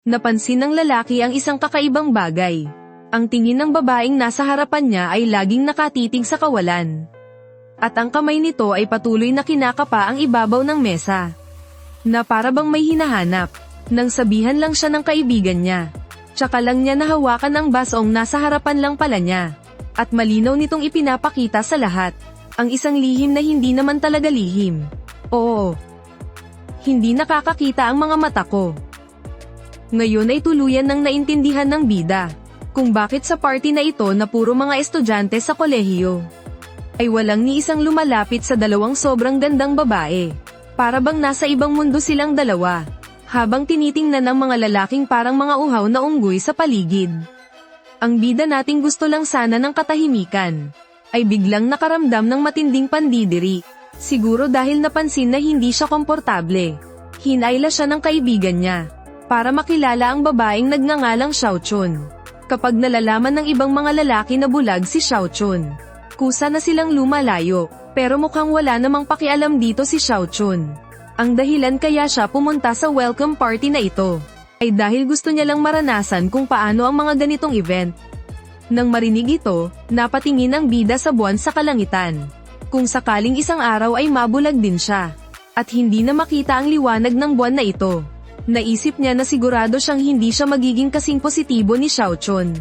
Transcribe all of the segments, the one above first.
Napansin ng lalaki ang isang kakaibang bagay. Ang tingin ng babaeng nasa harapan niya ay laging nakatitig sa kawalan. At ang kamay nito ay patuloy na kinakapa ang ibabaw ng mesa. Na para bang may hinahanap. Nang sabihan lang siya ng kaibigan niya. Tsaka lang niya nahawakan ang basong nasa harapan lang pala niya. At malinaw nitong ipinapakita sa lahat. Ang isang lihim na hindi naman talaga lihim. Oo. Hindi nakakakita ang mga mata ko. Ngayon ay tuluyan nang naintindihan ng bida. Kung bakit sa party na ito na puro mga estudyante sa kolehiyo. Ay walang ni isang lumalapit sa dalawang sobrang gandang babae. Para bang nasa ibang mundo silang dalawa. Habang tinitingnan ng mga lalaking parang mga uhaw na unggoy sa paligid. Ang bida nating gusto lang sana ng katahimikan. Ay biglang nakaramdam ng matinding pandidiri. Siguro dahil napansin na hindi siya komportable. Hinayla siya ng kaibigan niya. Para makilala ang babaeng nagngangalang Xiaochun. Kapag nalalaman ng ibang mga lalaki na bulag si Xiaochun. Kusa na silang lumalayo. Pero mukhang wala namang pakialam dito si Xiaochun. Ang dahilan kaya siya pumunta sa welcome party na ito. Ay dahil gusto niya lang maranasan kung paano ang mga ganitong event. Nang marinig ito, napatingin ang bida sa buwan sa kalangitan. Kung sakaling isang araw ay mabulag din siya. At hindi na makita ang liwanag ng buwan na ito. Naisip niya na sigurado siyang hindi siya magiging kasing positibo ni Xiaochun.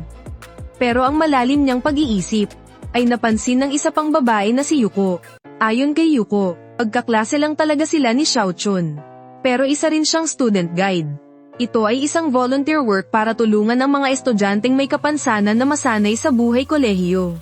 Pero ang malalim niyang pag-iisip, ay napansin ng isa pang babae na si Yuko. Ayon kay Yuko, pagkaklase lang talaga sila ni Xiaochun. Pero isa rin siyang student guide. Ito ay isang volunteer work para tulungan ang mga estudyanteng may kapansanan na masanay sa buhay kolehiyo.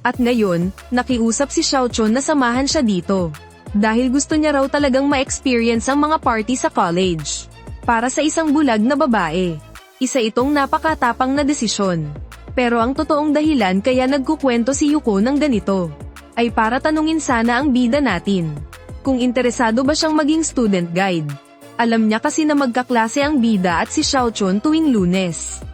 At ngayon, nakiusap si Xiaochun na samahan siya dito. Dahil gusto niya raw talagang ma-experience ang mga party sa college. Para sa isang bulag na babae. Isa itong napakatapang na desisyon. Pero ang totoong dahilan kaya nagkukwento si Yuko ng ganito. Ay para tanungin sana ang bida natin. Kung interesado ba siyang maging student guide. Alam niya kasi na magkaklase ang bida at si Xiaochun tuwing Lunes.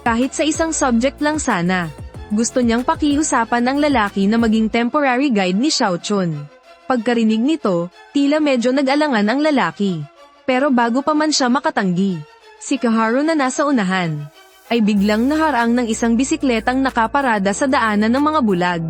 Kahit sa isang subject lang sana. Gusto niyang pakiusapan ng lalaki na maging temporary guide ni Xiaochun. Pagkarinig nito, tila medyo nag-alangan ang lalaki. Pero bago pa man siya makatanggi, si Kaharu na nasa unahan, ay biglang naharang ng isang bisikletang nakaparada sa daanan ng mga bulag.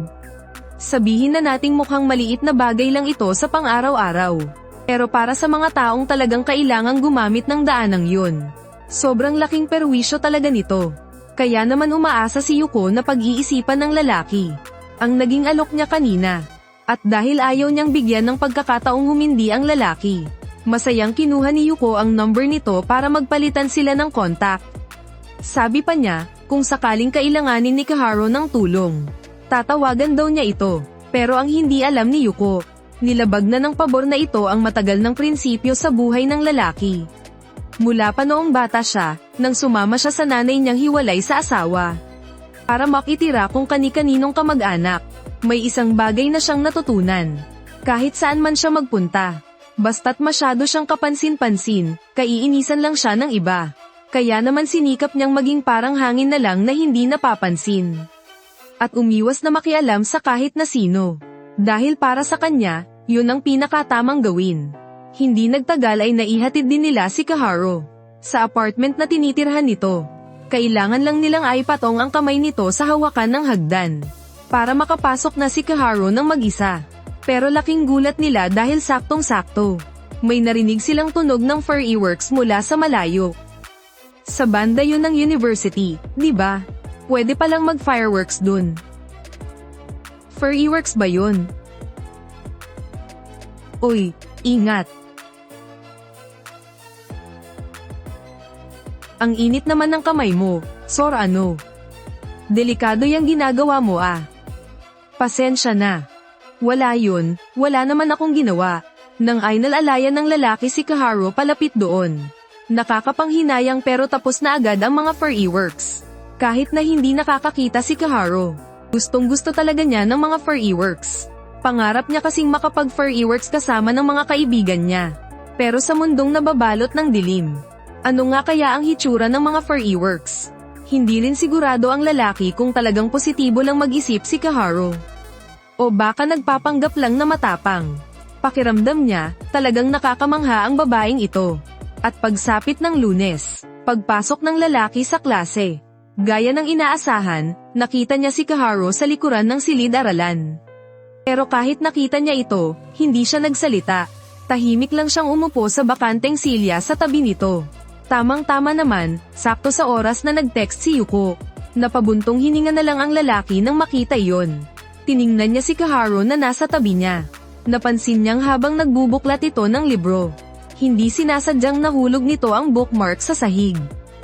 Sabihin na nating mukhang maliit na bagay lang ito sa pang-araw-araw. Pero para sa mga taong talagang kailangang gumamit ng daanang yun, sobrang laking perwisyo talaga nito. Kaya naman umaasa si Yuko na pag-iisipan ng lalaki. Ang naging alok niya kanina. At dahil ayaw niyang bigyan ng pagkakataong humindi ang lalaki, masayang kinuha ni Yuko ang number nito para magpalitan sila ng contact. Sabi pa niya, kung sakaling kailanganin ni Kaharu ng tulong, tatawagan daw niya ito. Pero ang hindi alam ni Yuko, nilabag na ng pabor na ito ang matagal ng prinsipyo sa buhay ng lalaki. Mula pa noong bata siya, nang sumama siya sa nanay niyang hiwalay sa asawa. Para makitira kung kani-kaninong kamag-anak, may isang bagay na siyang natutunan. Kahit saan man siya magpunta. Basta't masyado siyang kapansin-pansin, kaiinisan lang siya ng iba. Kaya naman sinikap niyang maging parang hangin na lang na hindi napapansin. At umiwas na makialam sa kahit na sino. Dahil para sa kanya, yun ang pinakatamang gawin. Hindi nagtagal ay naihatid din nila si Kaharu sa apartment na tinitirhan nito. Kailangan lang nilang aipatong ang kamay nito sa hawakan ng hagdan. Para makapasok na si Kaharu ng mag-isa. Pero laking gulat nila dahil saktong-sakto. May narinig silang tunog ng fireworks mula sa malayo. Sa banda yun ng university, di ba? Pwede palang mag-fireworks dun. Fireworks ba yun? Uy, ingat. Ang init naman ng kamay mo, Sor ano? Delikado yung ginagawa mo ah. Pasensya na. Wala yun, wala naman akong ginawa. Nang ay nalalayan ng lalaki si Kaharu palapit doon. Nakakapanghinayang pero tapos na agad ang mga fireworks. Kahit na hindi nakakakita si Kaharu. Gustong-gusto talaga niya ng mga fireworks. Pangarap niya kasing makapag-fireworks kasama ng mga kaibigan niya. Pero sa mundong nababalot ng dilim. Ano nga kaya ang hitsura ng mga fireworks? Hindi rin sigurado ang lalaki kung talagang positibo lang mag-isip si Kaharu. O baka nagpapanggap lang na matapang. Pakiramdam niya, talagang nakakamangha ang babaeng ito. At pagsapit ng Lunes, Pagpasok ng lalaki sa klase. Gaya ng inaasahan, nakita niya si Kaharu sa likuran ng silid-aralan. Pero kahit nakita niya ito, hindi siya nagsalita. Tahimik lang siyang umupo sa bakanteng silya sa tabi nito. Tamang-tama naman, sakto sa oras na nag-text si Yuko. Napabuntong hininga na lang ang lalaki nang makita iyon. Tiningnan niya si Kaharu na nasa tabi niya. Napansin niyang habang nagbubuklat ito ng libro. Hindi sinasadyang nahulog nito ang bookmark sa sahig.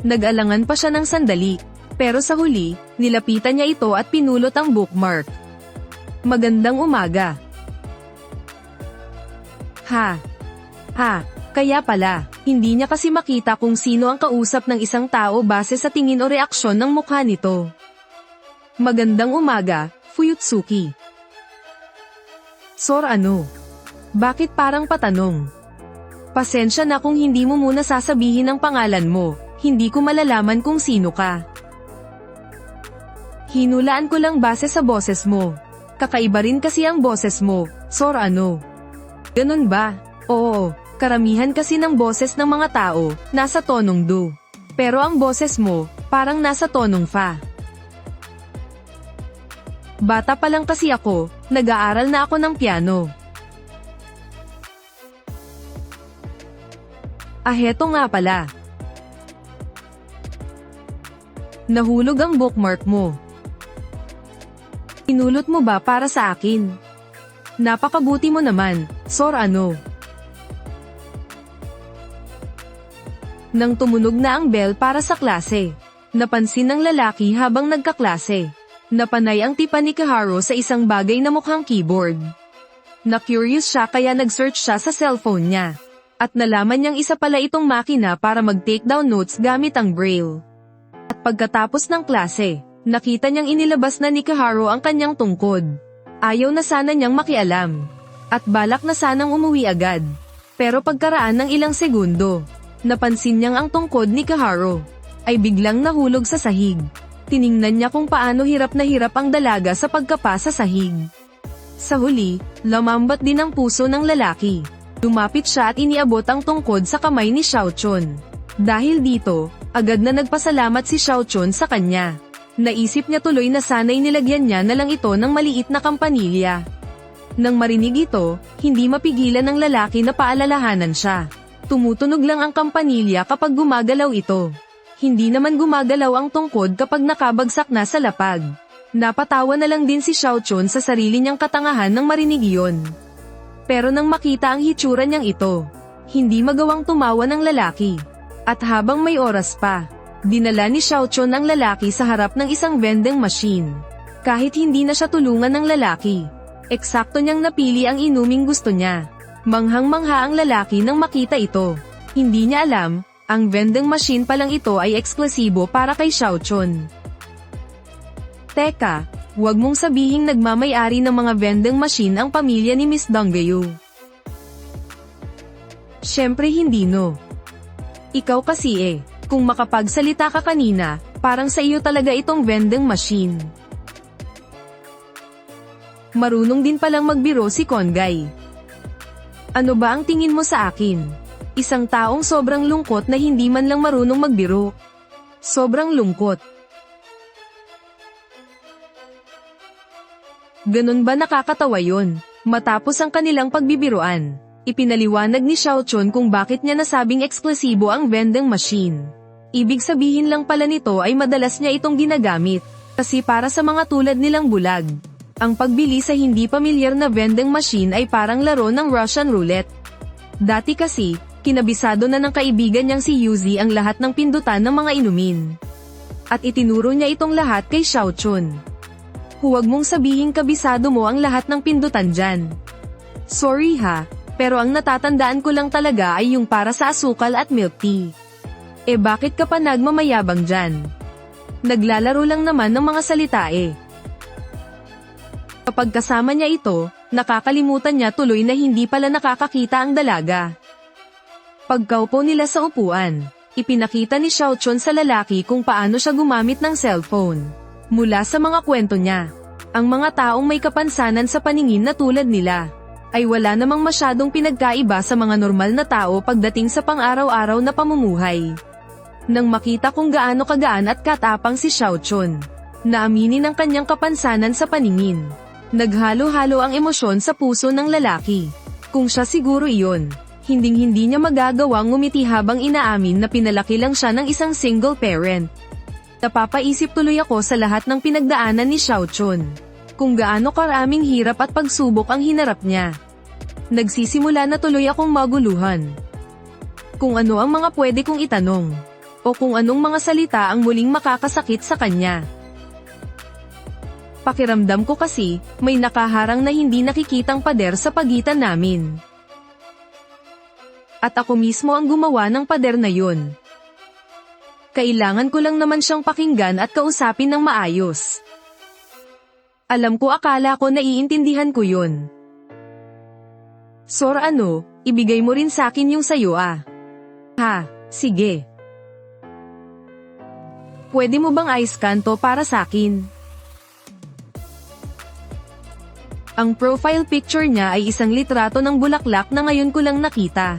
Nag-alangan pa siya ng sandali. Pero sa huli, nilapitan niya ito at pinulot ang bookmark. Magandang umaga. Kaya pala, hindi niya kasi makita kung sino ang kausap ng isang tao base sa tingin o reaksyon ng mukha nito. Magandang umaga, Fuyutsuki. Sor ano? Bakit parang patanong? Pasensya na kung hindi mo muna sasabihin ang pangalan mo, hindi ko malalaman kung sino ka. Hinulaan ko lang base sa boses mo. Kakaiba rin kasi ang boses mo, Sor ano? Ganun ba? Oo, karamihan kasi ng boses ng mga tao, nasa tonong do. Pero ang boses mo, parang nasa tonong fa. Bata pa lang kasi ako, nag-aaral na ako ng piano. Heto nga pala. Nahulog ang bookmark mo. Pinulot mo ba para sa akin? Napakabuti mo naman, Sor ano? Nang tumunog na ang bell para sa klase, napansin ng lalaki habang nagkaklase. Napanay ang tipa ni Kaharu sa isang bagay na mukhang keyboard. Na-curious siya kaya nag-search siya sa cellphone niya. At nalaman niyang isa pala itong makina para mag-take down notes gamit ang braille. At pagkatapos ng klase, nakita niyang inilabas na ni Kaharu ang kanyang tungkod. Ayaw na sana niyang makialam. At balak na sanang umuwi agad. Pero pagkaraan ng ilang segundo, napansin niyang ang tungkod ni Kaharu ay biglang nahulog sa sahig. Tiningnan niya kung paano hirap na hirap ang dalaga sa pagkapa sa sahig. Sa huli, lumambat din ang puso ng lalaki. Lumapit siya at iniabot ang tungkod sa kamay ni Xiaochun. Dahil dito, agad na nagpasalamat si Xiaochun sa kanya. Naisip niya tuloy na sana'y nilagyan niya na lang ito ng maliit na kampanilya. Nang marinig ito, hindi mapigilan ng lalaki na paalalahanan siya. Tumutunog lang ang kampanilya kapag gumagalaw ito. Hindi naman gumagalaw ang tungkod kapag nakabagsak na sa lapag. Napatawa na lang din si Xiaochun sa sarili niyang katangahan nang marinig iyon. Pero nang makita ang hitsura niyang ito, hindi magawang tumawa ng lalaki. At habang may oras pa, dinala ni Xiaochun ang lalaki sa harap ng isang vending machine. Kahit hindi na siya tulungan ng lalaki, eksakto niyang napili ang inuming gusto niya. Manghang-mangha ang lalaki nang makita ito. Hindi niya alam, ang vending machine palang ito ay eksklusibo para kay Xiaochun. Teka, huwag mong sabihing nagmamay-ari ng mga vending machine ang pamilya ni Miss Donggayu. Siyempre hindi no. Ikaw kasi kung makapagsalita ka kanina, parang sa iyo talaga itong vending machine. Marunong din palang magbiro si Kongay. Ano ba ang tingin mo sa akin? Isang taong sobrang lungkot na hindi man lang marunong magbiro. Sobrang lungkot. Ganun ba nakakatawa yon? Matapos ang kanilang pagbibiruan, ipinaliwanag ni Xiaochun kung bakit niya nasabing eksklusibo ang vending machine. Ibig sabihin lang pala nito ay madalas niya itong ginagamit, kasi para sa mga tulad nilang bulag. Ang pagbili sa hindi pamilyar na vending machine ay parang laro ng Russian roulette. Dati kasi, kinabisado na ng kaibigan niyang si Yuzi ang lahat ng pindutan ng mga inumin. At itinuro niya itong lahat kay Xiaochun. Huwag mong sabihing kabisado mo ang lahat ng pindutan dyan. Sorry ha, pero ang natatandaan ko lang talaga ay yung para sa asukal at milk tea. Bakit ka pa nagmamayabang dyan? Naglalaro lang naman ng mga salita Kapag kasama niya ito, nakakalimutan niya tuloy na hindi pala nakakakita ang dalaga. Pagkaupo nila sa upuan, ipinakita ni Xiaochun sa lalaki kung paano siya gumamit ng cellphone. Mula sa mga kwento niya, ang mga taong may kapansanan sa paningin na tulad nila, ay wala namang masyadong pinagkaiba sa mga normal na tao pagdating sa pang-araw-araw na pamumuhay. Nang makita kung gaano kagaan at katapang si Xiao Chun, naaminin ang kanyang kapansanan sa paningin. Naghalo-halo ang emosyon sa puso ng lalaki. Kung siya siguro iyon, hinding-hindi niya magagawang ngumiti habang inaamin na pinalaki lang siya ng isang single parent. Napapaisip tuloy ako sa lahat ng pinagdaanan ni Xiao Chun. Kung gaano karaming hirap at pagsubok ang hinarap niya. Nagsisimula na tuloy akong maguluhan. Kung ano ang mga pwede kong itanong. O kung anong mga salita ang muling makakasakit sa kanya. Pakiramdam ko kasi, may nakaharang na hindi nakikitang pader sa pagitan namin. At ako mismo ang gumawa ng pader na yun. Kailangan ko lang naman siyang pakinggan at kausapin ng maayos. Alam ko akala ko naiintindihan ko yun. Sor ibigay mo rin sa akin yung sayo ah. Ha, sige. Pwede mo bang ice canto para sa akin? Ang profile picture niya ay isang litrato ng bulaklak na ngayon ko lang nakita.